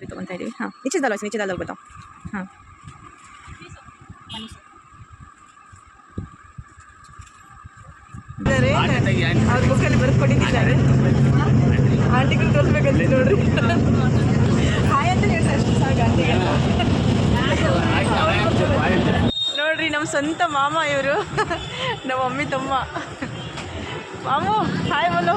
ತೊಗೊತಾ ಇದ್ದೀವಿ. ಹಾಂ ನಿಶ್ಚಿತಲ್ಲ ಗೊತ್ತಾ. ಹಾಂ ಅವ್ರ ಬುಕ್ಕಲ್ಲಿ ಬರ್ಕೊಟ್ಟಿದ್ದಾರೆ. ಆಂಟಿಗಳು ತೋರಿಸ್ಬೇಕಂತ ನೋಡ್ರಿ. ಹಾಯ್ ಅಂತ ಹೇಳ್ತಾರೆ ಅಷ್ಟು ಸಾಕು ಆಂಟಿಗೆ. ನೋಡ್ರಿ ನಮ್ಮ ಸ್ವಂತ ಮಾಮ ಇವರು, ನಮ್ಮ ಮಮ್ಮಿ ತಮ್ಮ. ಮಾಮು ಹಾಯ್ ಬೋಲೋ.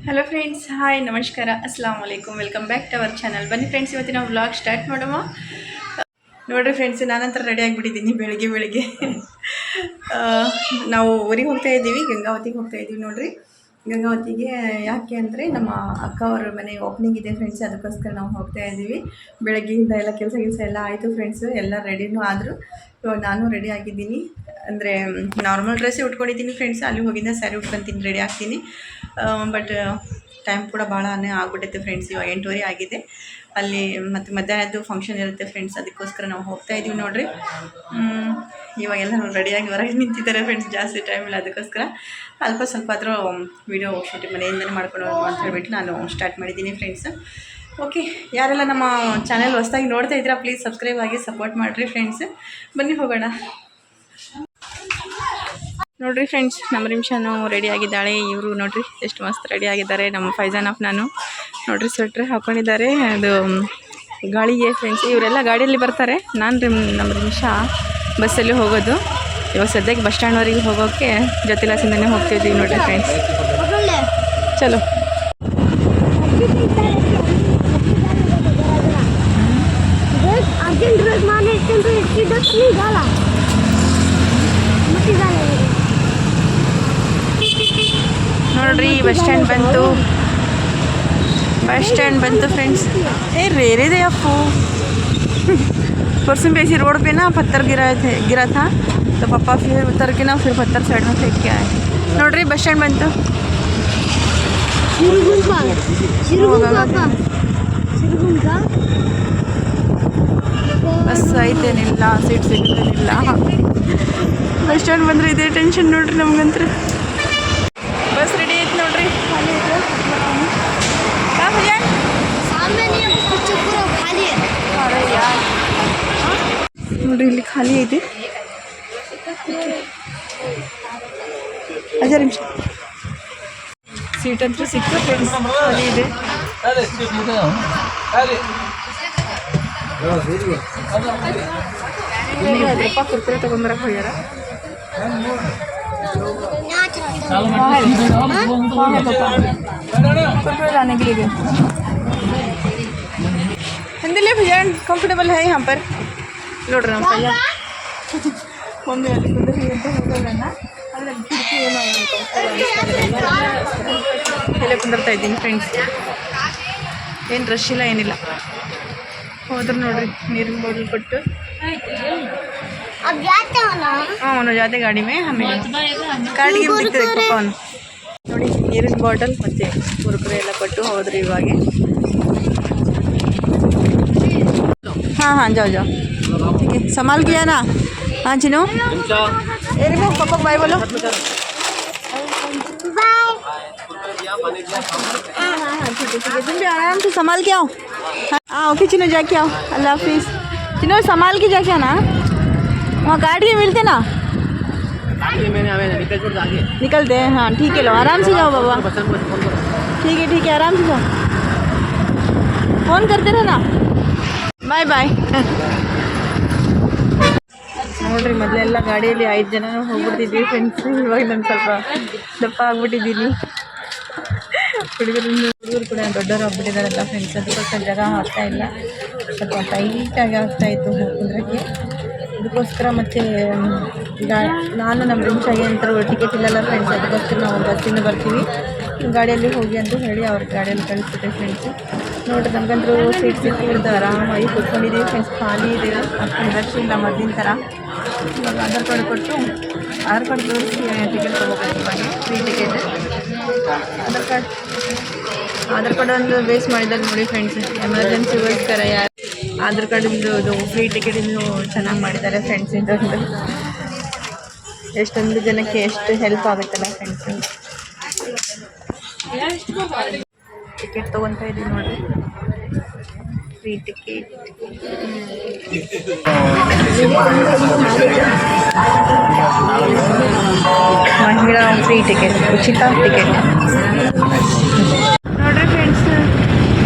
ಹಲೋ ಫ್ರೆಂಡ್ಸ್, ಹಾಯ್ ನಮಸ್ಕಾರ, ಅಸ್ಸಲಾಮ್ ವಲೈಕುಮ್, welcome back to our channel. ಬನ್ನಿ ಫ್ರೆಂಡ್ಸ್, ಇವತ್ತಿನ ವ್ಲಾಗ್ ಸ್ಟಾರ್ಟ್ ಮಾಡೋಣ. ನೋಡಿರಿ ಫ್ರೆಂಡ್ಸ್, ನಾನಂತರ ರೆಡಿ ಆಗಿಬಿಟ್ಟಿದ್ದೀನಿ ಬೆಳಿಗ್ಗೆ. ನಾವು ಊರಿಗೆ ಹೋಗ್ತಾ ಇದ್ದೀವಿ, ಗಂಗಾವತಿಗೆ ಹೋಗ್ತಾ ಇದ್ದೀವಿ. ನೋಡಿರಿ, ಗಂಗಾವತಿಗೆ ಯಾಕೆ ಅಂದರೆ ನಮ್ಮ ಅಕ್ಕ ಅವರ ಮನೆ ಓಪನಿಂಗ್ ಇದೆ ಫ್ರೆಂಡ್ಸ್, ಅದಕ್ಕೋಸ್ಕರ ನಾವು ಹೋಗ್ತಾ ಇದ್ದೀವಿ. ಬೆಳಗ್ಗೆಯಿಂದ ಎಲ್ಲ ಕೆಲಸ ಎಲ್ಲ ಆಯಿತು ಫ್ರೆಂಡ್ಸು, ಎಲ್ಲ ರೆಡಿನೂ ಆದರು. ಇವಾಗ ನಾನು ರೆಡಿ ಆಗಿದ್ದೀನಿ, ಅಂದರೆ ನಾರ್ಮಲ್ ಡ್ರೆಸ್ಸೇ ಉಟ್ಕೊಂಡಿದ್ದೀನಿ ಫ್ರೆಂಡ್ಸ್. ಅಲ್ಲಿ ಹೋಗಿದ್ದ ಸ್ಯಾರಿ ಉಟ್ಕೊತೀನಿ, ರೆಡಿ ಆಗ್ತೀನಿ. ಬಟ್ ಟೈಮ್ ಕೂಡ ಭಾಳನೇ ಆಗ್ಬಿಟ್ಟೈತೆ ಫ್ರೆಂಡ್ಸ್. ಇವಾಗ 8:30 ಆಗಿದೆ. ಅಲ್ಲಿ ಮತ್ತು ಮಧ್ಯಾಹ್ನದ್ದು ಫಂಕ್ಷನ್ ಇರುತ್ತೆ ಫ್ರೆಂಡ್ಸ್, ಅದಕ್ಕೋಸ್ಕರ ನಾವು ಹೋಗ್ತಾ ಇದ್ದೀವಿ. ನೋಡಿರಿ, ಇವಾಗೆಲ್ಲ ರೆಡಿಯಾಗಿ ಹೊರಗೆ ನಿಂತಿದ್ದಾರೆ ಫ್ರೆಂಡ್ಸ್, ಜಾಸ್ತಿ ಟೈಮ್ ಇಲ್ಲ, ಅದಕ್ಕೋಸ್ಕರ ಸ್ವಲ್ಪ ಆದರೂ ವೀಡಿಯೋ ಶೂಟಿಂಗ್ ಮನೆಯಿಂದಲೇ ಮಾಡ್ಕೊಂಡು ಅಂತ ಹೇಳ್ಬಿಟ್ಟು ನಾನು ಸ್ಟಾರ್ಟ್ ಮಾಡಿದ್ದೀನಿ ಫ್ರೆಂಡ್ಸ್. ಓಕೆ, ಯಾರೆಲ್ಲ ನಮ್ಮ ಚಾನೆಲ್ ಹೊಸದಾಗಿ ನೋಡ್ತಾ ಇದ್ದೀರಾ ಪ್ಲೀಸ್ ಸಬ್ಸ್ಕ್ರೈಬ್ ಆಗಿ ಸಪೋರ್ಟ್ ಮಾಡಿರಿ ಫ್ರೆಂಡ್ಸ್. ಬನ್ನಿ ಹೋಗೋಣ. ನೋಡಿರಿ ಫ್ರೆಂಡ್ಸ್, ನಮ್ಮ ನಿಮಿಷನೂ ರೆಡಿ ಆಗಿದ್ದಾಳೆ. ಇವರು ನೋಡಿರಿ ಎಷ್ಟು ಮಸ್ತ್ ರೆಡಿ ಆಗಿದ್ದಾರೆ. ನಮ್ಮ ಫೈಜಾನ್ ಆಫ್ ನಾನು ನೋಡಿರಿ ಸ್ವೆಟ್ರ್ ಹಾಕ್ಕೊಂಡಿದ್ದಾರೆ, ಅದು ಗಾಳಿಗೆ ಫ್ರೆಂಡ್ಸ್. ಇವರೆಲ್ಲ ಗಾಡಿಯಲ್ಲಿ ಬರ್ತಾರೆ, ನಮ್ಮ ನಿಮಿಷ ಬಸ್ಸಲ್ಲಿ ಹೋಗೋದು. ಇವಾಗ ಸದ್ಯಕ್ಕೆ ಬಸ್ ಸ್ಟ್ಯಾಂಡ್ವರೆಗೆ ಹೋಗೋಕ್ಕೆ ಜೊತೆಲಾಸಿಂದನೇ ಹೋಗ್ತಿದ್ದೀವಿ ನೋಡಿರಿ ಫ್ರೆಂಡ್ಸ್. ಚಲೋ ನೋಡ್ರಿ, बस स्टैंड बनतो फ्रेंड्स. ए रेरे दे आपको परसों भी ऐसी रोड पे ना पत्थर गिरा था, तो पापा फिर उतर के ना फिर पत्थर साइड में फेंक के आए. ನೋಡ್ರಿ बस स्टैंड बनतो. ಬಸ್ ಐತೇನಿಲ್ಲ, ಸೀಟ್ ಸಿಗುತ್ತೇನಿಲ್ಲ. ಬಸ್ ಸ್ಟ್ಯಾಂಡ್ ಬಂದರೆ ಇದೇ ಟೆನ್ಷನ್ ನೋಡ್ರಿ ನಮ್ಗಂತ್ರ. बस रेडी है नोड्री, खाली है क्या भैया सामने नहीं है, कुछ पूरा खाली है. अरे यार नोड्री ಇಲ್ಲಿ ಖಾಲಿ ಇದೆ. ಅಜಾ ನಿಮಿಷ ಸೀಟ್ ಅಂತೂ ಸಿಕ್ತು ಫ್ರೆಂಡ್ಸ್, ಖಾಲಿ ಇದೆ. ₹10 ಕುರ್ಕುರೆ ತಗೊಂಡ್ಬರಕ್ಕೆ ಹೋಗ್ಯಾರ. लाने के लिए हिंदी भैया कंफर्टेबल है यहाँ पर. ನೋಡ್ರಿ ನಮ್ಮ ಭैया ಮಮ್ಮಿ ಅಲ್ಲಿ ಕುಂದ್ರಿ ಅಂತ ಹೋಗೋಣ. ಆದರೆ ಕಿಟಕಿ ಏನೋ ಎಲ್ಲ ಕುಂದಿರ್ತಾ ಇದ್ದೀನಿ ಫ್ರೆಂಡ್ಸ್. ಏನು ರಶ್ ಇಲ್ಲ, ಏನಿಲ್ಲ. ಹೋದ್ರೆ ನೋಡ್ರಿ ನೀರಿನ ಬಾಟಲ್ ಕೊಟ್ಟು ಅವನು ಜಾತೆ ಗಾಡಿ ಮೇ ಹಮ್ಮೆ ಗಾಡಿಗೆ ಬಿಡ್ತಿದೆ ಪಾಪ ಅವನು. ನೋಡಿ, ನೀರಿನ ಬಾಟಲ್ ಮತ್ತು ಕುರ್ಕುರೆ ಎಲ್ಲ ಕೊಟ್ಟು ಹೋದ್ರಿ ಇವಾಗ. हाँ जाओ ठीक है, संभाल किया ना. हाँ चिनो, पापा बाय बोलो. हाँ ठीक है, तुम भी आराम से संभाल के आओ. हाँ ओके चिनो, जाके आओ. अल्लाह हाफिज़. चिनो संभाल के जाके आना. वहाँ गाड़ी मिलते ना, निकलते हैं. हाँ ठीक है, लो आराम से जाओ बाबा. ठीक है आराम से जाओ, फ़ोन करते रहना. ಬಾಯ್ ಬಾಯ್. ನೋಡ್ರಿ, ಮೊದಲೆಲ್ಲ ಗಾಡಿಯಲ್ಲಿ 5 ಜನ ಹೋಗ್ಬಿಡ್ತಿದ್ವಿ ಫ್ರೆಂಡ್ಸ್. ಇವಾಗ ನಾನು ಸ್ವಲ್ಪ ದಪ್ಪ ಆಗ್ಬಿಟ್ಟಿದ್ದೀನಿ. ಹುಡುಗರು ಕೂಡ ದೊಡ್ಡವರು ಆಗ್ಬಿಟ್ಟಿದ್ದಾರಲ್ಲ ಫ್ರೆಂಡ್ಸ್, ಅದಕ್ಕೋಸ್ಕರ ಜಾಗ ಆಗ್ತಾ ಇಲ್ಲ, ಸ್ವಲ್ಪ ಟೈಟಾಗಿ ಆಗ್ತಾಯಿತ್ತು ಹೋಗೋದಕ್ಕೆ. ಅದಕ್ಕೋಸ್ಕರ ಮತ್ತು ನಾನು ನಮ್ಮ ನಿಮಿಷಗೆ ಅಂತ ಟಿಕೆಟ್ ಇಲ್ಲಲ್ಲ ಫ್ರೆಂಡ್ಸ್, ಅದಕ್ಕೋಸ್ಕರ ನಾವು ಬಸ್ಸಿಂದ ಬರ್ತೀವಿ, ಗಾಡಿಯಲ್ಲಿ ಹೋಗಿ ಅಂತ ಹೇಳಿ ಅವ್ರ ಗಾಡಿಯಲ್ಲಿ ಕಳಿಸ್ಬಿಟ್ಟೆ ಫ್ರೆಂಡ್ಸು. ನೋಡಿರಿ, ನಮಗಂತೂ ಸೀಟ್ ಸಿಕ್ಕಿದ್ದು ಆರಾಮಾಗಿ ಕೂತ್ಕೊಂಡಿದ್ದೀವಿ ಫ್ರೆಂಡ್ಸ್. ಖಾಲಿ ಇದೆ, ಅಷ್ಟೊಂದು ರಶ್ ಇಲ್ಲ ಮೊದಲಿನ ಥರ. ಇವಾಗ ಆಧಾರ್ ಕಾರ್ಡ್ ಕೊಟ್ಟು ತೋರಿಸಿ ಟಿಕೆಟ್ ತೊಗೋಬೇಕು. ಇವಾಗ ಫ್ರೀ ಟಿಕೆಟ್ ಆಧಾರ್ ಕಾರ್ಡ್ ಒಂದು ಬೇಸ್ ಮಾಡಿದ್ದಾರೆ ನೋಡಿ ಫ್ರೆಂಡ್ಸ್. ಎಮರ್ಜೆನ್ಸಿಗೋಸ್ಕರ ಆಧಾರ್ ಕಾರ್ಡಿಂದು ಫ್ರೀ ಟಿಕೆಟಿಂದು ಚೆನ್ನಾಗಿ ಮಾಡಿದ್ದಾರೆ ಫ್ರೆಂಡ್ಸ್. ಇದೊಂದು ಎಷ್ಟೊಂದು ಜನಕ್ಕೆ ಎಷ್ಟು ಹೆಲ್ಪ್ ಆಗುತ್ತಲ್ಲ ಫ್ರೆಂಡ್ಸ್. ಟಿಕೆಟ್ ತೊಗೊತಾ ಇದ್ದೀವಿ ನೋಡಿರಿ, ಫ್ರೀ ಟಿಕೆಟ್. ಮಹಿಳಾ ಫ್ರೀ ಟಿಕೆಟ್, ಉಚಿತ ಟಿಕೆಟ್ ನೋಡ್ರಿ ಫ್ರೆಂಡ್ಸ್.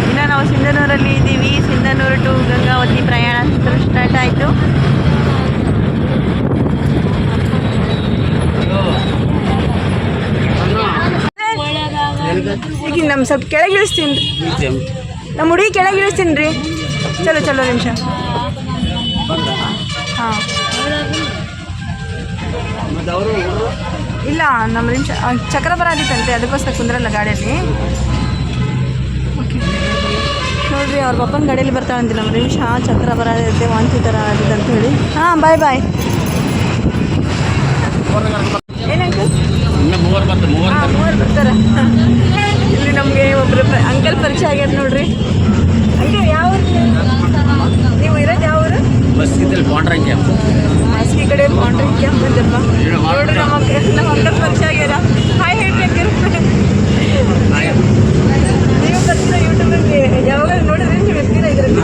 ಇನ್ನು ನಾವು ಸಿಂಧನೂರಲ್ಲಿ ಇದ್ದೀವಿ. ಸಿಂಧನೂರು ಟು ಗಂಗಾವತಿ ಪ್ರಯಾಣ ಸ್ಟಾರ್ಟ್ ಆಯಿತು. ಈಗ ನಮ್ಮ ಸ್ವಲ್ಪ ಕೆಳಗೆ ಇಳಿಸ್ತೀನಿ ರೀ, ನಮ್ಮ ಹುಡುಗಿ ಕೆಳಗೆ ಇಳಿಸ್ತೀನಿ ರೀ. ಚಲೋ ಚಲೋ ನಿಮಿಷ. ಹಾಂ ಇಲ್ಲ, ನಮ್ಮ ನಿಮಿಷ ಚಕ್ರ ಬರೋದಿತ್ತಂತೆ, ಅದಕ್ಕೋಸ್ಕರ ಕುಂದ್ರಲ್ಲ ಗಾಡಿಯಲ್ಲಿ. ಓಕೆ ನೋಡಿರಿ, ಅವ್ರ ಪಪ್ಪನ ಗಾಡಿಯಲ್ಲಿ ಬರ್ತಾಳಂತೆ. ನಮ್ಮ ನಿಮಿಷ ಚಕ್ರ ಬರೋದೈತೆ, ವಾಂತಿ ಥರ ಆಗಿದೆ ಅಂತ ಹೇಳಿ. ಹಾಂ ಬಾಯ್ ಬಾಯ್. ಏನಂಕ ಹಾಂ 3 ಬರ್ತಾರೆ. ಇಲ್ಲಿ ನಮಗೆ ಒಬ್ಬರು ಅಂಕಲ್ ಪರಿಚಯ ಆಗ್ಯಾರ ನೋಡ್ರಿ. ಅಂಕಲ್ ಯಾವ ನೀವು ಇರೋದು ಯಾವ ಊರು? ಮಸ್ಕಿ ಕಡೆ ಪಾಂಡ್ರಿ ಕ್ಯಾಂಪ್ ಬಂದಪ್ಪ ನೋಡ್ರಿ. ನಮ್ಮ ಅಂಕಲ್ ಪರಿಚಯ ಆಗ್ಯಾರ. ಹಾಯ್ ಹೇಳ್ರಿ ಅಂಕಲ್. ನೀವು ಬರ್ತೀರ ಯೂಟ್ಯೂಬಲ್ಲಿ? ಯಾವಾಗ ನೋಡಿದ್ರೆ ನೀವು ಇರ್ತೀರ ಇದರಲ್ಲಿ?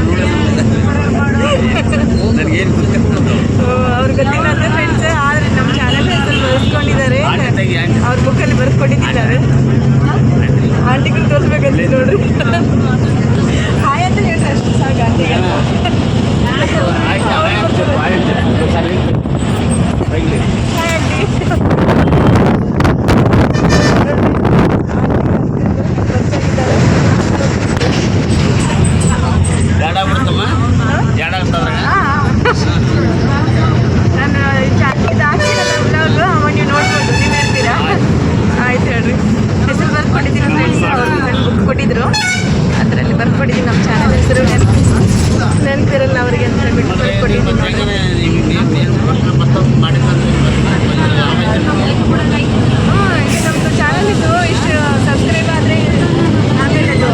ಅವ್ರು ಗೊತ್ತಿಲ್ಲ ಅಂದರೆ ಫ್ರೆಂಡ್ಸ್, ಆದರೆ ನಮ್ಮ ಚಾನಲ್ ಹೆಸರು ಬರೆಸ್ಕೊಂಡಿದ್ದಾರೆ, ಅವ್ರ ಬುಕ್ಕಲ್ಲಿ ಬರೆಸ್ಕೊಂಡಿದ್ದಾರೆ. ಆಂಟಿಗಳು ತೋರಿಸ್ಬೇಕಂತ ನೋಡ್ರಿ. ಹಾಯ್ ಅಂತ ಹೇಳ್ರಿ, ಅಷ್ಟು ಸಾಕು ಆಂಟಿಗೆ. ಹಾಯ್ ನಾನು ಚಾಕಿದ್ದು ಹಾಕಿರಲ್ಲ ಬ್ಲಾಗ್, ಅವಾಗ ನೀವು ನೋಡ್ಬೋದು, ನೀವು ಇರ್ತೀರಾ? ಆಯ್ತು ಹೇಳ್ರಿ. ಹೆಸರು ಬರ್ಕೊಂಡಿದ್ದೀನಿ ಫ್ರೆಂಡ್ಸ್, ಅವರು ನನ್ನ ಬುಕ್ ಕೊಟ್ಟಿದ್ರು, ಅದರಲ್ಲಿ ಬರ್ಕೊಂಡಿದ್ದೀನಿ ನಮ್ಮ ಚಾನಲ್ ಹೆಸರು. ನೆನಪಿರಲ್ಲ ಅವರಿಗೆ ಅಂತ ಹೇಳ್ಬಿಟ್ಟು ಬರ್ಕೊಂಡಿದ್ದೀನಿ. ನಮ್ಮದು ಚಾನಲ್ ಇದ್ದು ಇಷ್ಟು ಸಬ್ಸ್ಕ್ರೈಬ್ ಆದರೆ ಆಮೇಲೆ ಅದು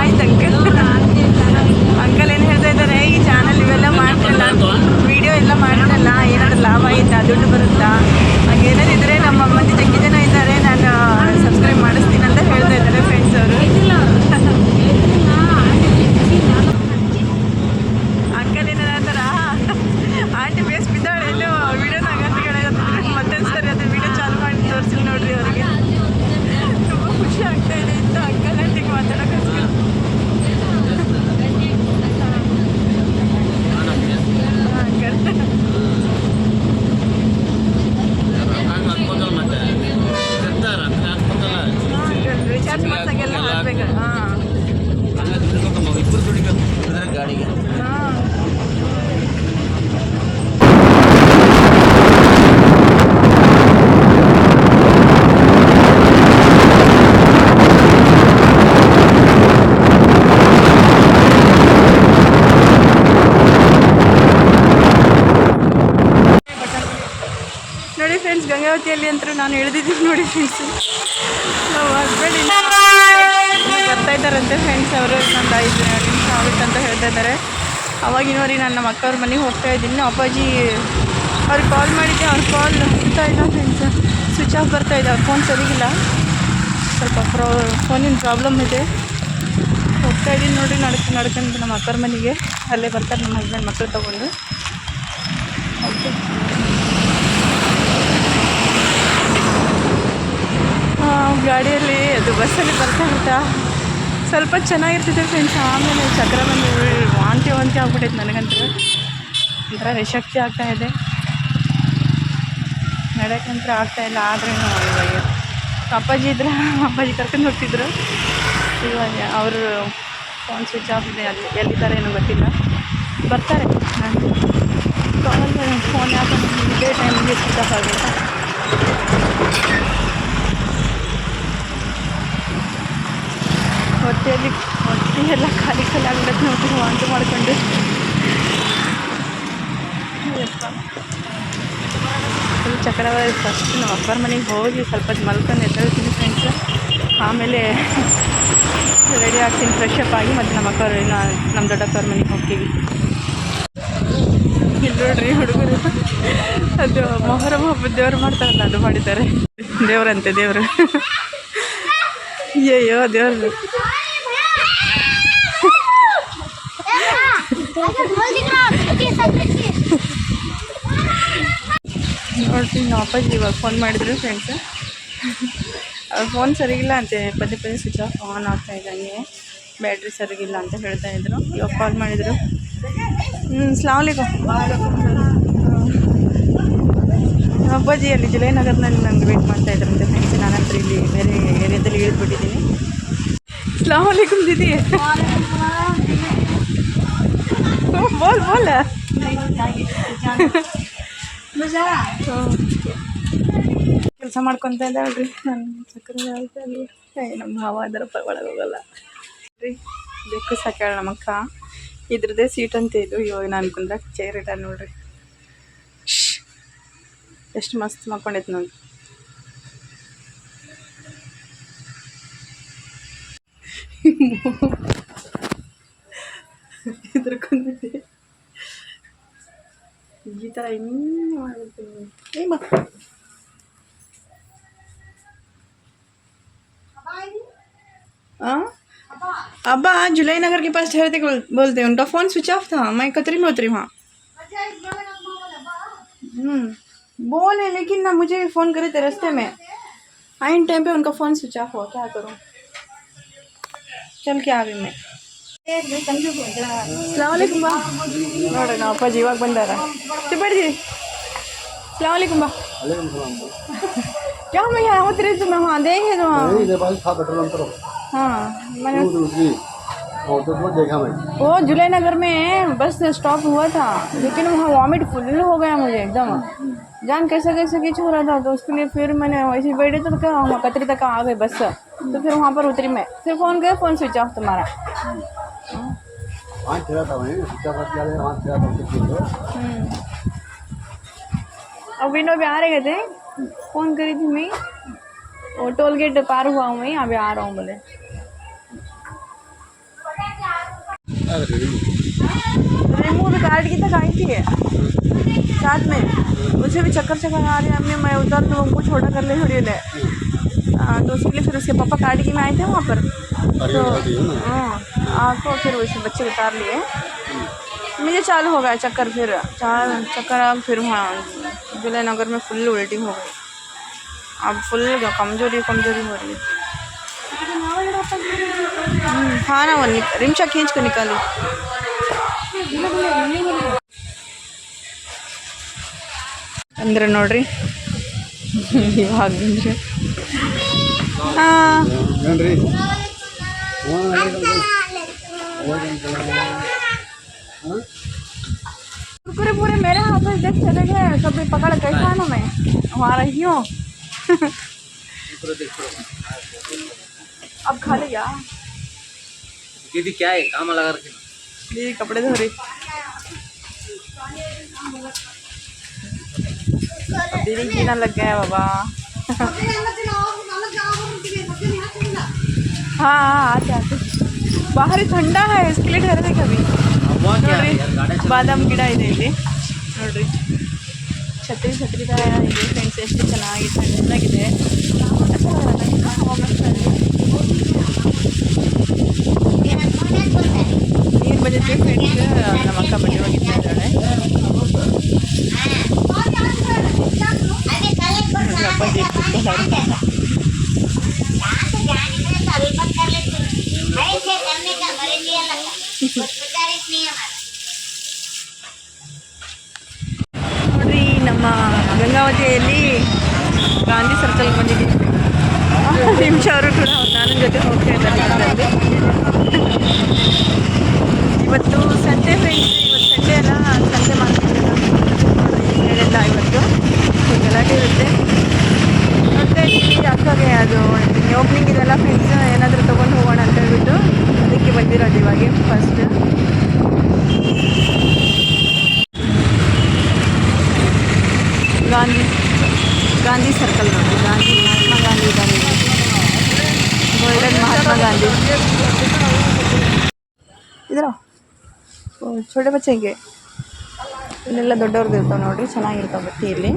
ಆಯ್ತು ಅಂಕಲ್ ಏನು ಹೇಳ್ತಾ ಇದ್ದಾರೆ, ಈ ಚಾನಲ್ ಇವೆಲ್ಲ ಮಾಡ್ತಿರಲ್ಲ, ವಿಡಿಯೋ ಎಲ್ಲ ಮಾಡ್ತಿರಲ್ಲ, ಏನಾದ್ರು ಲಾಭ ಆಯ್ತಾ, ದುಡ್ಡು ಬರುತ್ತಾ, ಹಾಗೇನಾದಿದ್ರೆ ನಮ್ಮ ಮಂದಿ ಜಗ್ಗಿ ಜನ ಇದ್ದಾರೆ, ನಾನು ಸಬ್ಸ್ಕ್ರೈಬ್ ಮಾಡಿಸ್ತೀನಿ ಅಂತ ಹೇಳ್ತಾ ಇದ್ದಾರೆ ಫ್ರೆಂಡ್ಸ್ ಅವರು. ಅಂಕಲ್ ಏನಾರ ಆ ಥರ ಆಂಟಿ ಬೇಸ್ ಬಿದ್ದಾಳೆ ಎಲ್ಲೋ ವಿಡಿಯೋನಾಗ ಅಂತ ಹೇಳೋದು. ಮತ್ತೊಂದು ಸರಿ ಅದು ವಿಡಿಯೋ ಚಾಲು ಮಾಡಿ ತೋರಿಸಿಲ್ಲ ನೋಡ್ರಿ ಅವ್ರಿಗೆ. ತುಂಬ ಖುಷಿ ಆಗ್ತಾ ಇದೆ ಇಂಥ ಅಂಕಲ್ ಆಂಟಿಗೆ ಮಾತಾಡೋಕ್ಕೋಸ್ಕರ. ರಿಚಾರ್ಜ್ ಮಾಡ್ಸಕ್ಕೆಲ್ಲ ಹಾಕ್ಬೇಕು. ಹಾಂ ಗಾಡಿಗೆ ಹಾಂ ನೋಡಿ ಫ್ರೆಂಡ್ಸ್, ಗಂಗಾವತಿಯಲ್ಲಿ ಅಂತೂ ನಾನು ಇಳಿದಿದ್ದೀನಿ ನೋಡಿ ಫ್ರೆಂಡ್ಸ್. ನಾವು ಹಸ್ಬೆಂಡ್ ಬರ್ತಾ ಇದ್ದಾರಂತೆ ಫ್ರೆಂಡ್ಸ್. ಅವರು ಇನ್ನೊಂದು 5 ನಿಮಿಷ ಆಗುತ್ತೆ ಅಂತ ಹೇಳ್ತಾ ಇದ್ದಾರೆ. ಅವಾಗಿನವರಿಗೆ ನಾನು ನಮ್ಮ ಅಕ್ಕವ್ರ ಮನೆಗೆ ಹೋಗ್ತಾ ಇದ್ದೀನಿ. ಅಪ್ಪಾಜಿ ಅವ್ರಿಗೆ ಕಾಲ್ ಮಾಡಿದ್ದೆ, ಅವ್ರ ಕಾಲ್ ಬರ್ತಾ ಇಲ್ಲ ಫ್ರೆಂಡ್ಸ್, ಸ್ವಿಚ್ ಆಫ್ ಬರ್ತಾ ಇದೆ. ಅವ್ರ ಫೋನ್ ಸರಿಗಿಲ್ಲ, ಸ್ವಲ್ಪ ಫೋನಿನ ಪ್ರಾಬ್ಲಮ್ ಇದೆ. ಹೋಗ್ತಾ ಇದ್ದೀನಿ ನೋಡಿ, ನಡ್ಕೊಂಡು ನಮ್ಮ ಅಕ್ಕವ್ರ ಮನೆಗೆ. ಅಲ್ಲೇ ಬರ್ತಾರೆ ನಮ್ಮ ಹಸ್ಬೆಂಡ್ ಮಕ್ಕಳು ತೊಗೊಂಡು. ಓಕೆ ಗಾಡಿಯಲ್ಲಿ ಅದು ಬಸ್ಸಲ್ಲಿ ಬರ್ತಾ ಸ್ವಲ್ಪ ಚೆನ್ನಾಗಿರ್ತಿದೆ ಫ್ರೆಂಡ್ಸ್. ಆಮೇಲೆ ಚಕ್ರ ಬಂದು ವಾಂತಿ ಆಗ್ಬಿಟ್ಟೈತೆ ನನಗಂತೂ. ಒಂಥರ ನಿಶಕ್ತಿ ಆಗ್ತಾಯಿದೆ, ನಡೆಯಕ್ಕಂತೂ ಆಗ್ತಾಯಿಲ್ಲ. ಆದ್ರೂ ಇವಾಗ ಅಪ್ಪಾಜಿ ಇದ್ರೆ ಅಪ್ಪಾಜಿ ಕರ್ಕೊಂಡು ಹೋಗ್ತಿದ್ರು. ಇವಾಗ ಅವರು ಫೋನ್ ಸ್ವಿಚ್ ಆಫ್ ಇದೆ, ಅಲ್ಲಿ ಎಲ್ಲಿದ್ದಾರೆ ಏನೋ ಗೊತ್ತಿಲ್ಲ. ಬರ್ತಾರೆ, ನಾನು ಕಾಲ್ ಫೋನ್ ಯಾಕೆ ಇದೇ ಟೈಮಿಗೆ ಸ್ವಿಚ್ ಆಫ್ ಆಗುತ್ತೆ. ಹೊಟ್ಟೆಯೆಲ್ಲ ಖಾಲಿ ಆಗ್ಬಿಡತ್ತೆ ನೋಡ್ರಿ, ವಾಂತಿ ಮಾಡಿಕೊಂಡು. ಫುಲ್ ಚಕ್ರ. ಫಸ್ಟ್ ನಮ್ಮ ಅಪ್ಪರ ಮನೆಗೆ ಹೋಗಿ ಸ್ವಲ್ಪ ಹೊತ್ತು ಮಲ್ಕೊಂಡು ಎದ್ದೇಳ್ತೀನಿ ಫ್ರೆಂಡ್ಸ್. ಆಮೇಲೆ ರೆಡಿ ಆಗ್ತೀನಿ, ಫ್ರೆಶ್ ಅಪ್ ಆಗಿ ಮತ್ತು ನಮ್ಮ ಅಕ್ಕವ್ರು ನಮ್ಮ ದೊಡ್ಡಕ್ಕವ್ರ ಮನೆಗೆ ಹೋಗ್ತೀವಿ. ಇಲ್ಲಿ ನೋಡ್ರಿ ಹುಡುಗರು ಅದು ಮೊಹರಂ ಹಬ್ಬದ ದೇವ್ರು ಮಾಡ್ತಾರಲ್ಲ ಅದು ಮಾಡಿದ್ದಾರೆ. ದೇವ್ರಂತೆ ದೇವರು. ಅಯ್ಯೋ ದೇವ್ರು ನೋಡ್ರಿ ನಮ್ಮ ಅಪ್ಪಾಜಿ ಇವಾಗ ಫೋನ್ ಮಾಡಿದ್ರು ಫ್ರೆಂಡ್ಸ್. ಅವ್ರ ಫೋನ್ ಸರಿಗಿಲ್ಲ ಅಂತೆ, ಪದೇ ಪದೇ ಸ್ವಿಚ್ ಆಫ್ ಆನ್ ಆಗ್ತಾ ಇದ್ದಂಗೆ, ಬ್ಯಾಟ್ರಿ ಸರಿಗಿಲ್ಲ ಅಂತ ಹೇಳ್ತಾ ಇದ್ರು. ಇವಾಗ ಕಾಲ್ ಮಾಡಿದರು. ಸಲಾಮುಅಲೈಕುಮ್. ಅಪ್ಪಾಜಿ ಅಲ್ಲಿ ಜುಲೈನಗರ್ನಲ್ಲಿ ನನಗೆ ವೇಟ್ ಮಾಡ್ತಾ ಇದ್ರಂತೆ ಫ್ರೆಂಡ್ಸ್. ನಾನಂತರ ಇಲ್ಲಿ ಬೇರೆ ಏರಿಯಾದಲ್ಲಿ ಇಳಿದ್ಬಿಟ್ಟಿದ್ದೀನಿ. ಸಲಾಮುಅಲೈಕುಮ್ ದೀದಿ. ಬೋಲ್ ಬೋಲ್. ಕೆಲಸ ಮಾಡ್ಕೊತ ಇದ್ದಾಳ್ರಿ. ನಾನು ಸಕ್ಕರೆ ಆಯ್ತಲ್ಲಿ ನಮ್ಮ ಭಾವ ಅದರಪ್ಪ ಒಳಗೆ ಹೋಗಲ್ಲ ರೀ. ಬೆಕ್ಕು ಸಾಕ್ಯಾಳ ನಮ್ಮಕ್ಕ. ಇದ್ರದ್ದೇ ಸೀಟ್ ಅಂತ ಇದು. ಇವಾಗ ನಾನು ಕುಂದ್ರಾಕ ಚೇರ್ ಇಟ್ಟ ನೋಡ್ರಿ. ಎಷ್ಟು ಮಸ್ತ್ ಮಾಡ್ಕೊಂಡೈತೆ ನೋಡಿ. ಇದ್ರ ಕುಂದೈತಿ ಈ ಥರ ಹಿಂಗೆ ಮಾಡ್ತೀನಿ. अब्बा जुलाई नगर के पास ठहरते बोलते हैं, उनका फ़ोन स्विच ऑफ था, मैं कतरी में उतरी वहाँ। बोले लेकिन ना मुझे फ़ोन करे थे रास्ते में, आइन टाइम पे उनका फ़ोन स्विच ऑफ हुआ, क्या करूँ? चल के आ गई मैं. अस्सलामुअलैकुम बा. ನೋಡ್ರಿ ನಾವು ಅಪ್ಪಾಜಿ ಇವಾಗ ಬಂದಾರ. ತಿಪ್ಪಡಿ अस्सलामुअलैकुम बा. क्या मैं यहाँ उतरी तो मैं वहाँ देंगे तो हाँ मैंने देखा मैं. वो जुलाई नगर में बस स्टॉप हुआ था, लेकिन वहाँ वॉमिट फुल हो गया मुझे एकदम. जान कैसे कैसे किच हो रहा था, तो उसके लिए फिर मैंने वैसे बैठे तो क्या वहाँ कतरी तक आ गए बस. तो फिर वहाँ पर उतरी मैं, फिर फ़ोन किया, फ़ोन स्विच ऑफ तुम्हारा. अब विंडो पे आ रहे थे, फ़ोन करी थी मैं. वो टोल गेट पार हुआ हूँ मैं, अभी आ रहा हूँ बोले. रेमू भी कार्ड की तक आई थी साथ में, मुझे भी चक्कर आ रही है. अम्मी मैं उधर तो हमको छोटा कर ले थोड़ी ले. तो उसके लिए फिर उसके पापा कार्ड की में आए थे वहाँ पर. तो आपको फिर वैसे बच्चे उतार लिए. मुझे चालू हो गया चक्कर, फिर चक्कर. अब फिर वहाँ जुलाई नगर में फुल उल्टी हो गई. अब फुल कमजोरी हो रही है. हाँ ना वो रिमशा खींच कर निकाली. ಅಂದ್ರೆ ನೋಡ್ರಿ ಇವಾಗ ಬಂದ್ರೆ कुरकुरे पूरे मेरे हाथ में देख चले गए. कभी पकड़ के खाना मैं वहाँ रही हूँ. अब खा लिया दीदी. क्या है काम लगा रखी दीदी कपड़े धो रही. दीदी जीना लग गया बाबा. हाँ आते आते. बाहर ही ठंडा है, इसके लिए ठहरते कभी. ನೋಡ್ರಿ ಬಾದಾಮ್ ಗಿಡ ಇದೆ ಇಲ್ಲಿ ನೋಡ್ರಿ. ಛತ್ರಿ ಥರ ಇದೆ ಫ್ರೆಂಡ್ಸ್. ಎಷ್ಟು ಚೆನ್ನಾಗಿ ತಣ್ಣಗಿದೆ. ನೀರು ಬಂದಿದ್ದೆ ಫ್ರೆಂಡ್ಸ್. ನಮ್ಮ ಅಕ್ಕ ಬಟ್ಟೆ ಹೋಗಿದ್ದ ಇದ್ದಾಳೆ. ಅಪ್ಪಾಜಿ ನೋಡ್ರಿ ನಮ್ಮ ಗಂಗಾವತಿಯಲ್ಲಿ ಗಾಂಧಿ ಸರ್ಕಲ್ ಬಂದಿದ್ದೀವಿ. ನಿಮಿಷ ಅವರು ಕೂಡ ನನ್ನ ಜೊತೆ ಹೋಗ್ತಾ ಇದ್ದಾರೆ. ಇವತ್ತು ಸಂಡೆ ಫ್ರೆಂಡ್ಸ್. ಇವತ್ತು ಸಂಡೆ ಅಲ್ಲ, ಸಂಡೆ ಮಾರ್ಕೆಟ್ ಹೇಳಿಲ್ಲ. ಇವತ್ತು ಗಲಾಟೆ ಇರುತ್ತೆ. ಮತ್ತು ಇಲ್ಲಿ ಅಕ್ಕಗೆ ಅದು ಓಪನಿಂಗ್ ಇದೆಲ್ಲ ಫ್ರೆಂಡ್ಸ್. ಏನಾದರೂ ತೊಗೊಂಡು ಹೋಗೋಣ ಅಂತ ಹೇಳ್ಬಿಟ್ಟು ಅದಕ್ಕೆ ಬಂದಿರೋದು ಇವಾಗ ಫಸ್ಟ್. ಗಾಂಧಿ ಸರ್ಕಲ್ ನೋಡಿ. ಗಾಂಧಿ ಮಹಾತ್ಮ ಗಾಂಧಿ ಇದ್ದಾರೆ. ಗಾಂಧಿ ಇದ್ರ छोटे ಬಚ್ಚೆಗೆ ಇಲ್ಲೆಲ್ಲ ದೊಡ್ಡವ್ರದ್ದು ಇರ್ತಾವೆ ನೋಡ್ರಿ, ಚೆನ್ನಾಗಿರ್ತಾವೆ ಬಟ್ಟೆ ಇಲ್ಲಿ.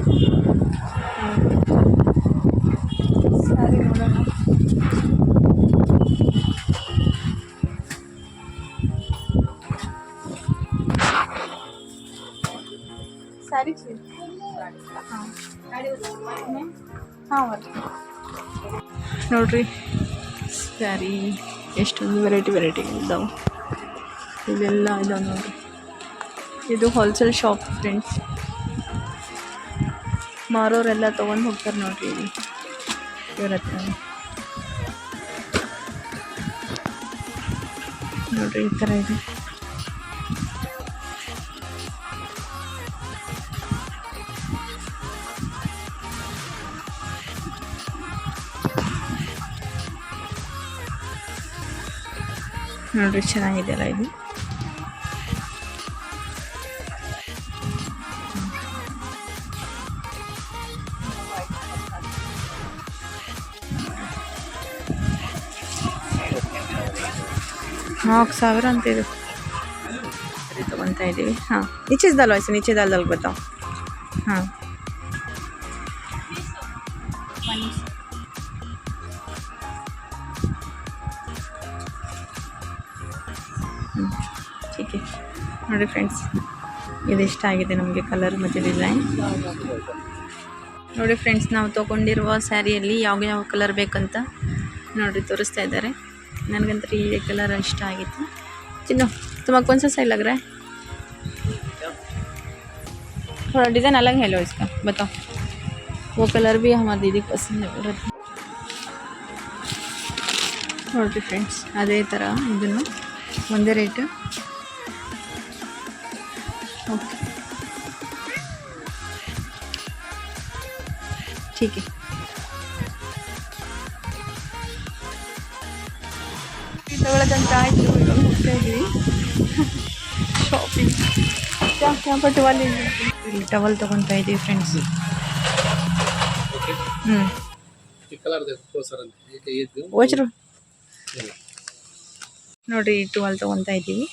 ಸರಿ ನೋಡೋಣ. ಸಾರಿ ಹಾಂ ನೋಡ್ರಿ ಸ್ಯಾರಿ ಎಷ್ಟೊಂದು ವೆರೈಟಿ ಇದ್ದಾವೆ. ಇವೆಲ್ಲ ಇದಾವೆ ನೋಡ್ರಿ. ಇದು ಹೋಲ್ಸೇಲ್ ಶಾಪ್ ಫ್ರೆಂಡ್ಸ್. ಮಾರೋರೆಲ್ಲ ತೊಗೊಂಡು ಹೋಗ್ತಾರೆ ನೋಡ್ರಿ ಇಲ್ಲಿ ಇವ್ರ ಹತ್ರ. ನೋಡ್ರಿ ಈ ಥರ ಇದೆ. ನೋಡ್ರಿ ಚೆನ್ನಾಗಿದೆಯಲ್ಲ ಇದು. $4,000 ಅಂತ ಇದು ತೊಗೊತಾ ಇದ್ದೀವಿ. ಹಾಂ नीचे से डालो, ऐसे नीचे डाल बताओ. हाँ ठीक है ನೋಡಿ ಫ್ರೆಂಡ್ಸ್, ಇದಿಷ್ಟ ಆಗಿದೆ ನಮಗೆ ಕಲರ್ ಮತ್ತು ಡಿಸೈನ್. ನೋಡಿ ಫ್ರೆಂಡ್ಸ್, ನಾವು ತೊಗೊಂಡಿರುವ ಸ್ಯಾರಿಯಲ್ಲಿ ಯಾವ ಕಲರ್ ಬೇಕಂತ ನೋಡಿ ತೋರಿಸ್ತಾ ಇದ್ದಾರೆ. ನನಗಂತೂ ಈ कलर इष्ट ಆಗಿತ್ತು. चिन्नो तुम्हारा कौन सा सही लग रहा है? थोड़ा डिज़ाइन अलग है लो इसका, बताओ. वो कलर भी हमारी दीदी पसंद है. ನೋಡಿರಿ ಫ್ರೆಂಡ್ಸ್, ಅದೇ ಥರ ಇದನ್ನು ಒಂದೇ ರೇಟು. ಓಕೆ ठीक है. ತಗೊಳ್ಳೋದಂತ ಆಯಿತು. ಇವಾಗ ಹೋಗ್ತಾ ಇದ್ದೀವಿ ಶಾಪಿಂಗ್. ಯಾವ ಟವಲ್ ಇಲ್ಲಿ ಟವಲ್ ತೊಗೊತಾ ಇದ್ದೀವಿ ಫ್ರೆಂಡ್ಸ್. ಓಚ್ರು ನೋಡಿರಿ, ಈ ಟವಲ್ ತೊಗೊತಾ ಇದ್ದೀವಿ.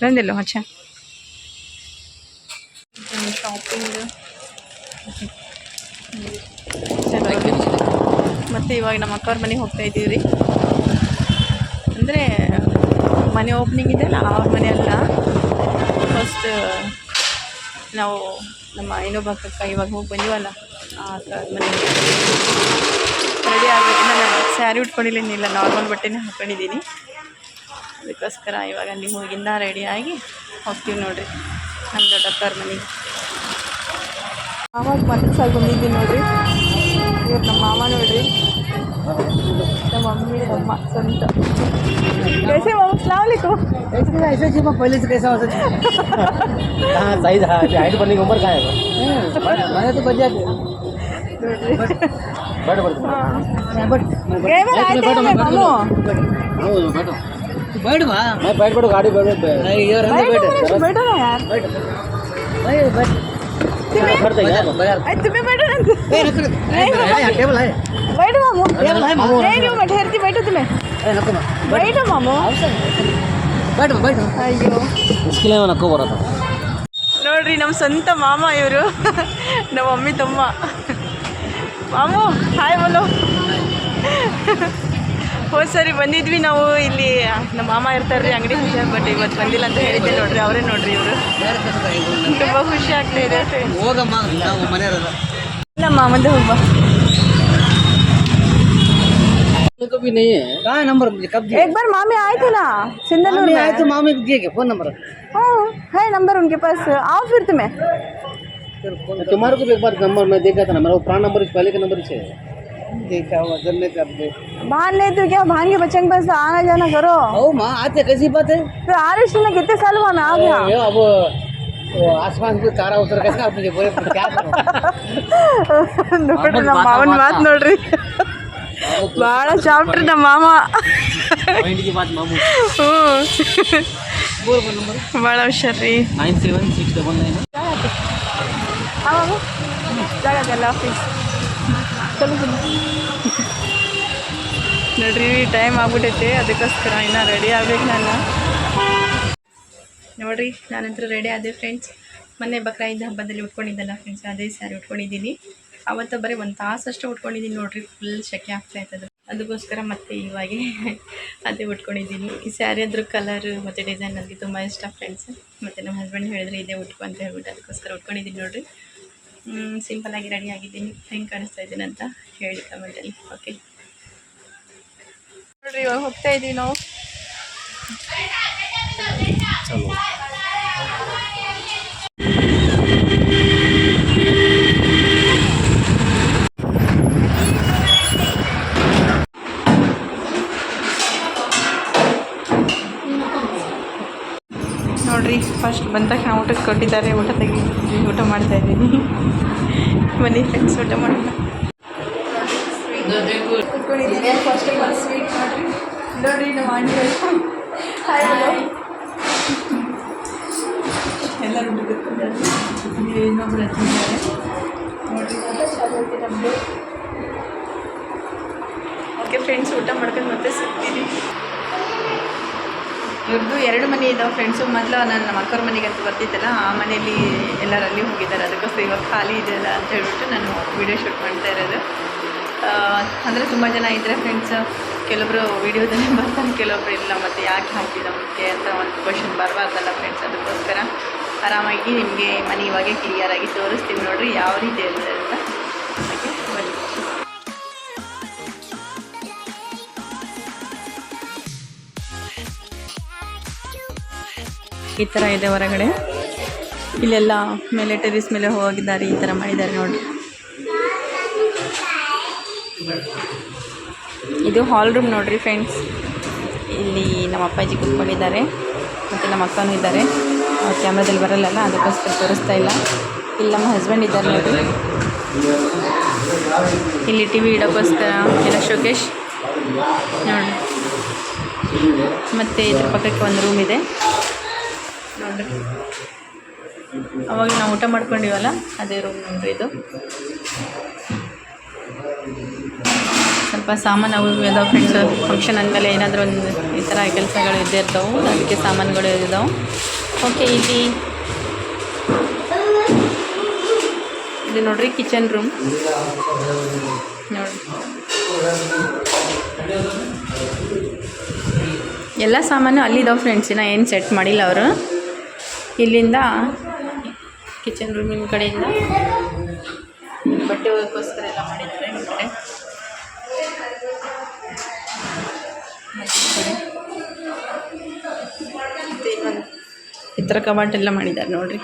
ಬಂದಿಲ್ಲ ಮಚ್ಚ ಶಾಪಿಂಗ್ ಚೆನ್ನಾಗಿ. ಮತ್ತು ಇವಾಗ ನಮ್ಮ ಅಕ್ಕವ್ರ ಮನೆಗೆ ಹೋಗ್ತಾ ಇದ್ದೀವಿ ರೀ. ಅಂದರೆ ಮನೆ ಓಪನಿಂಗ್ ಇದೆಯಲ್ಲ, ಅವ್ರ ಮನೆ ಅಲ್ಲ. ಫಸ್ಟ್ ನಾವು ನಮ್ಮ ಇನ್ನೊಬ್ಬ ಅಕ್ಕ ಇವಾಗ ಹೋಗಿ ಬಂದೀವಲ್ಲ, ಆ ಅಕ್ಕ ಮನೆ ರೆಡಿ ಆಗಬೇಕು. ನಾನು ಸ್ಯಾರಿ ಉಟ್ಕೊಂಡಿಲ್ಲ, ನಾರ್ಮಲ್ ಬಟ್ಟೆನೇ ಹಾಕ್ಕೊಂಡಿದ್ದೀನಿ. ಅದಕ್ಕೋಸ್ಕರ ಇವಾಗ ಅಲ್ಲಿ ಹೋಗಿಂದ ರೆಡಿಯಾಗಿ ಹೋಗ್ತೀವಿ ನೋಡಿರಿ ನಮ್ಮ ದೊಡ್ಡ ಅಕ್ಕವ್ರ ಮನೆಗೆ. ಆವಾಗ ಮತ್ತೆ ಸಾಗಿ ಬಂದಿದ್ದೀನಿ ನೋಡಿರಿ. ಇವ್ರು ನಮ್ಮ ಮಾಮ ನೋಡ್ರಿ, ನಮ್ಮ मम्मी अम्म संत. कैसे हो? अस्सलाम वालेकुम. ऐसे जी मैं पहले से कैसा हो सकता हाँ सही था. हाइट बनने की उम्र कहाँ है? मैंने तो बच जाते बैठ गए में आए थे हमें मामू. बैठो बैठ मैं बैठो गाड़ी बैठ यार बैठो ना यार. बैठ तुम्हें बैठो ना. टेबल है. बैठो मामू. टेबल है मामू. नहीं मैं ठहरती. बैठो तुम्हें. बैठो मामू. बैठो बैठो. ಅಯ್ಯೋ इसके लिए मैं नको बोला था. ನೋಡ್ರಿ, ನಮ್ಮ ಸ್ವಂತ ಮಾಮ ಇವರು, ನಮ್ಮ ಮಮ್ಮಿ ತಮ್ಮ. ಮಾಮು ಹಾಯ್ ಬೋಲೋ. ಹೋದ ಸರಿ ಬಂದಿದ್ವಿ ನಾವು ಇಲ್ಲಿ, ನಮ್ಮ ಮಾಮ ಇರ್ತಾರೆ ರೀ ಅಂಗಡಿ ಖುಷಿ. ಬಟ್ ಇವತ್ತು ಬಂದಿಲ್ಲ ಅಂತ ಹೇಳಿದ್ದೆ ನೋಡ್ರಿ, ಅವರೇ ನೋಡ್ರಿ ಇವರು. ತುಂಬ ಖುಷಿ ಆಗ್ತಾ ಇದೆ. ಹೋಗಮ್ಮ ನಾವು ಮನೆಯವರಲ್ಲ. ಇಲ್ಲ ಮುಂದೆ ಹೋಗ್ಬಾ. कभी नहीं है. कहाँ है नंबर मुझे कब दिया? एक बार मामी आए थे ना सिंदनूर मामी में. आए तो मामी को दिए क्या फोन नंबर? हाँ है नंबर उनके पास. आओ फिर तुम्हें. तुम्हारे को भी एक बार नंबर मैं देखा था ना, मेरा वो पुराना नंबर पहले का नंबर है. देखा हुआ जब मैं कर दे भान नहीं तो क्या, भान के बच्चे के पास आना जाना करो. ओ माँ आते कैसी बात है? तो आ रही थी ना, कितने साल हुआ मैं आ गया. अब वो आसमान पे तारा उतर कैसा मुझे बोले क्या करो. ನೋಡ್ರಿ ನಮ್ಮ ಮಾವನ ಮಾತು ನೋಡ್ರಿ, ಭಾಳ ಚಾಪ್ಟ್ರಿ ನಮ್ಮ ಮಾಮ. पॉइंट की बात मामू. बोल नंबर. ಭಾಳ ಹುಷಾರ್ ರೀ. 9769. ಹಾಂ ಮಾಮು ಜಾಗದಲ್ಲ ಆಫೀಸ್. ಚಲೋ ನೋಡ್ರಿ ಟೈಮ್ ಆಗ್ಬಿಟ್ಟೈತೆ, ಅದಕ್ಕೋಸ್ಕರ ಇನ್ನೂ ರೆಡಿ ಆಗ್ಬೇಕು ನಾನು. ನೋಡಿರಿ ನಾನಂತೂ ರೆಡಿ ಆದೆ ಫ್ರೆಂಡ್ಸ್. ಮೊನ್ನೆ ಬಕ್ರೀದ್ ಹಬ್ಬದಲ್ಲಿ ಉಟ್ಕೊಂಡಿದ್ದಲ್ಲ ಫ್ರೆಂಡ್ಸ್, ಅದೇ ಸ್ಯಾರಿ ಉಟ್ಕೊಂಡಿದ್ದೀನಿ. ಅವತ್ತು ಬರೀ ಒಂದು ತಾಸಷ್ಟು ಉಟ್ಕೊಂಡಿದ್ದೀನಿ ನೋಡಿರಿ, ಫುಲ್ ಶೆಕೆ ಆಗ್ತಾಯಿತ್ತು. ಅದಕ್ಕೋಸ್ಕರ ಮತ್ತೆ ಇವಾಗೆ ಅದೇ ಉಟ್ಕೊಂಡಿದ್ದೀನಿ. ಈ ಸ್ಯಾರಿ ಅದ್ರ ಕಲರು ಮತ್ತು ಡಿಸೈನ್ ನನಗೆ ತುಂಬ ಇಷ್ಟ ಫ್ರೆಂಡ್ಸ್. ಮತ್ತು ನಮ್ಮ ಹಸ್ಬೆಂಡ್ ಹೇಳಿದ್ರೆ ಇದೇ ಉಟ್ಕೊ ಅಂತ ಹೇಳ್ಬಿಟ್ಟು ಅದಕ್ಕೋಸ್ಕರ ಉಟ್ಕೊಂಡಿದ್ದೀನಿ ನೋಡಿರಿ. ಸಿಂಪಲ್ಲಾಗಿ ರೆಡಿ ಆಗಿದ್ದೀನಿ. ಹೆಂಗೆ ಕಾಣಿಸ್ತಾ ಇದ್ದೀನಿ ಅಂತ ಹೇಳಿ ಕಮೆಂಟಲ್ಲಿ. ಓಕೆ ನೋಡಿರಿ, ಇವಾಗ ಹೋಗ್ತಾ ಇದ್ದೀವಿ ನಾವು. ನೋಡಿರಿ ಫಸ್ಟ್ ಬಂದ ತಕ್ಷಣ ಊಟಕ್ಕೆ ಕೊಟ್ಟಿದ್ದಾರೆ. ಊಟ ಊಟ ಮಾಡ್ತಾ ಇದ್ದೀನಿ. ಬನ್ನಿ ಫ್ರೆಂಡ್ಸ್, ಊಟ ಮಾಡೋಣ. ಕುತ್ಕೊಂಡಿದ್ದೀನಿ. ಫಸ್ಟ್ ಆಫ್ ಆಲ್ ಸ್ವೀಟ್ ನೋಡಿರಿ. ನೋಡಿರಿ ನಮ್ಮ ಆಂಟಿಗಳು ಹಾಯ್ ಹಲೋ ಎಲ್ಲರೂ ಊಟ ಕೂತ್ಕೊಂಡಿದ್ದಾರೆ. ಇನ್ನೊಬ್ರು ಹಚ್ಚಿದ್ದಾರೆ ನೋಡಿರಿ. ಚಾಲೋತಿ ನಮ್ಮದು. ಓಕೆ ಫ್ರೆಂಡ್ಸ್, ಊಟ ಮಾಡ್ಕೊಂಡು ಮತ್ತೆ ಸಿಗ್ತೀನಿ. ಇವ್ರದ್ದು 2 ಮನೆ ಇದ್ದಾವೆ ಫ್ರೆಂಡ್ಸು. ಮೊದಲು ನಾನು ನಮ್ಮ ಅಕ್ಕವ್ರ ಮನೆಗೆ ಅಂತ ಬರ್ತಿದ್ದಲ್ಲ, ಆ ಮನೆಯಲ್ಲಿ ಎಲ್ಲರಲ್ಲಿ ಹೋಗಿದ್ದಾರೆ. ಅದಕ್ಕೋಸ್ಕರ ಇವಾಗ ಖಾಲಿ ಇದೆಯಲ್ಲ ಅಂತ ಹೇಳ್ಬಿಟ್ಟು ನಾನು ವೀಡಿಯೋ ಶೂಟ್ ಮಾಡ್ತಾ ಇರೋದು. ಅಂದರೆ ತುಂಬ ಜನ ಇದ್ದರೆ ಫ್ರೆಂಡ್ಸ್, ಕೆಲವೊಬ್ಬರು ವೀಡಿಯೋದಲ್ಲೇ ಬರ್ತಾರೆ, ಕೆಲವೊಬ್ರು ಇಲ್ಲ. ಮತ್ತು ಯಾಕೆ ಹಾಕಿದ ಮುಖ್ಯ ಅಂತ ಒಂದು ಕ್ವಶನ್ ಬರಬಾರ್ದಲ್ಲ ಫ್ರೆಂಡ್ಸ್. ಅದಕ್ಕೋಸ್ಕರ ಆರಾಮಾಗಿ ನಿಮಗೆ ಮನೆ ಇವಾಗೆ ಕ್ಲಿಯರಾಗಿ ತೋರಿಸ್ತೀವಿ ನೋಡಿರಿ ಯಾವ ರೀತಿ ಇರುತ್ತೆ ಅಂತ. ಹಾಗೆ ಬನ್ನಿ. ಈ ಥರ ಇದೆ ಹೊರಗಡೆ. ಇಲ್ಲೆಲ್ಲ ಮೇಲೆ ಟೆರಿಸ್ ಮೇಲೆ ಹೋಗಿದ್ದಾರೆ, ಈ ಥರ ಮಾಡಿದ್ದಾರೆ ನೋಡಿ. ಇದು ಹಾಲ್ ರೂಮ್ ನೋಡಿರಿ ಫ್ರೆಂಡ್ಸ್. ಇಲ್ಲಿ ನಮ್ಮ ಅಪ್ಪಾಜಿ ಕೂತ್ಕೊಂಡಿದ್ದಾರೆ ಮತ್ತು ನಮ್ಮ ಅಕ್ಕನೂ ಇದ್ದಾರೆ. ಕ್ಯಾಮ್ರಾದಲ್ಲಿ ಬರಲ್ಲ, ಅದಕ್ಕೋಸ್ಕರ ತೋರಿಸ್ತಾ ಇಲ್ಲ. ಇಲ್ಲಿ ನಮ್ಮ ಹಸ್ಬೆಂಡ್ ಇದ್ದಾರೆ ನೋಡಿ. ಇಲ್ಲಿ ಟಿ ವಿ ಇಡೋಕ್ಕೋಸ್ಕರ ಎಲ್ಲ ಶೋಕೇಶ್ ನೋಡಿ. ಮತ್ತು ಇದ್ರ ಪಕ್ಕಕ್ಕೆ ಒಂದು ರೂಮ್ ಇದೆ ನೋಡಿರಿ. ಅವಾಗ ನಾವು ಊಟ ಮಾಡ್ಕೊಂಡಿವಲ್ಲ, ಅದೇ ರೂಮ್ ನೋಡ್ರಿ ಇದು. ಸ್ವಲ್ಪ ಸಾಮಾನು ಅವು ಇದಾವೆ ಫ್ರೆಂಡ್ಸ್. ಫಂಕ್ಷನ್ ಅಂದಮೇಲೆ ಏನಾದರೂ ಒಂದು ಈ ಥರ ಕೆಲಸಗಳು ಇದ್ದೇ ಇರ್ತಾವೆ, ಅದಕ್ಕೆ ಸಾಮಾನುಗಳು ಇದಾವೆ. ಓಕೆ, ಇಲ್ಲಿ ಇದು ನೋಡ್ರಿ ಕಿಚನ್ ರೂಮ್ ನೋಡಿ. ಎಲ್ಲ ಸಾಮಾನು ಅಲ್ಲಿದ್ದಾವೆ ಫ್ರೆಂಡ್ಸ್, ಇನ್ನೂ ಏನು ಸೆಟ್ ಮಾಡಿಲ್ಲ ಅವರು. ಇಲ್ಲಿಂದ ಕಿಚನ್ ರೂಮಿನ ಕಡೆಯಿಂದ ಬಟ್ಟೆ ಒಗೆಯೋಕ್ಕೋಸ್ಕರ ಎಲ್ಲ ಮಾಡಿದ್ದಾರೆ ಈ ಕಡೆ. ಮತ್ತು ಇನ್ನೊಂದು ಈ ಥರ ಕಬಾಟೆಲ್ಲ ಮಾಡಿದ್ದಾರೆ ನೋಡಿರಿ.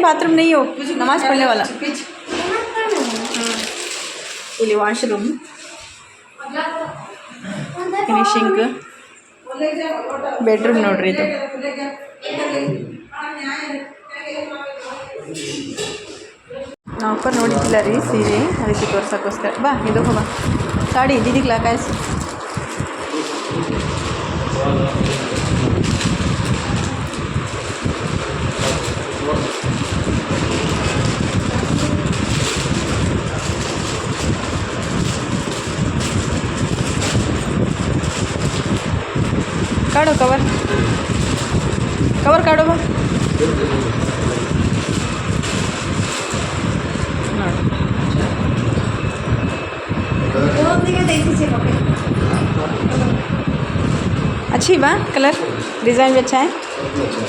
ಬಾತ್ರೂಮ್ नहीं हो, नमाज पढ़ने वाला. ಇಲ್ಲಿ ವಾಶ್ರೂಮ್, ಫಿನಿಶಿಂಗ್, ಬೆಡ್ರೂಮ್ ನೋಡ್ರಿ ಇದು. ನಾವು ನೋಡಿದ್ದಿಲ್ಲ ರೀ ಸೀರೆ, ಅದಕ್ಕೆ ತೋರ್ಸೋಕ್ಕೋಸ್ಕರ. ಬಾ ಇದು ಬಾ ಸಾಡಿ ದೀದಿಗ್ಲಾ ಕಾಯಿಸಿ. काढ़ो कवर कवर काढ़ो बा अच्छी बा कलर, डिज़ाइन भी अच्छा है,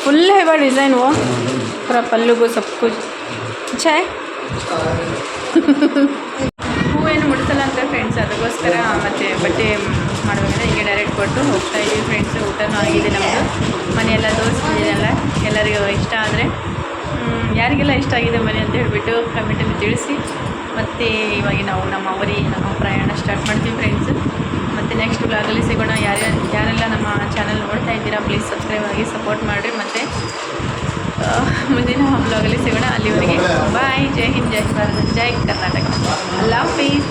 फुल है बा डिज़ाइन, वो पूरा पल्लू को सब कुछ अच्छा है. ಹೂವೇನು ಮುಡಿಸಲ್ಲ ಅಂತ ಫ್ರೆಂಡ್ಸ್, ಅದಕ್ಕೋಸ್ಕರ ಮತ್ತು ಬಟ್ಟೆ ಮಾಡಬೇಕಂದ್ರೆ ಹೀಗೆ ಡೈರೆಕ್ಟ್ ಕೊಟ್ಟು ಹೋಗ್ತಾ ಇದ್ದೀವಿ ಫ್ರೆಂಡ್ಸ್. ಊಟನೂ ಆಗಿದೆ ನಮ್ಮದು, ಮನೆಯೆಲ್ಲ ತೋರಿಸ್ತಿದ್ದೀನಲ್ಲ. ಎಲ್ಲರಿಗೂ ಇಷ್ಟ ಆದರೆ, ಯಾರಿಗೆಲ್ಲ ಇಷ್ಟ ಆಗಿದೆ ಮನೆ ಅಂತ ಹೇಳಿಬಿಟ್ಟು ಕಮೆಂಟಲ್ಲಿ ತಿಳಿಸಿ. ಮತ್ತು ಇವಾಗ ನಾವು ನಮ್ಮ ನಮ್ಮ ಪ್ರಯಾಣ ಸ್ಟಾರ್ಟ್ ಮಾಡ್ತೀವಿ ಫ್ರೆಂಡ್ಸ್. ಮತ್ತು ನೆಕ್ಸ್ಟ್ ಬ್ಲಾಗಲ್ಲಿ ಸಿಗೋಣ. ಯಾರೆಲ್ಲ ನಮ್ಮ ಚಾನಲ್ ನೋಡ್ತಾ ಇದ್ದೀರಾ ಪ್ಲೀಸ್ ಸಬ್ಸ್ಕ್ರೈಬ್ ಆಗಿ ಸಪೋರ್ಟ್ ಮಾಡಿರಿ. ಮತ್ತು ಮುಂದಿನ ಬ್ಲಾಗಲ್ಲಿ ಸಿಗೋಣ. ಅಲ್ಲಿವರೆಗೆ ಬಾಯ್. ಜೈ ಹಿಂದ್, ಜೈ ಭಾರತ್, ಜೈ ಕರ್ನಾಟಕ. ಅಲ್ಲಾ ಹಾಫೀಸ್.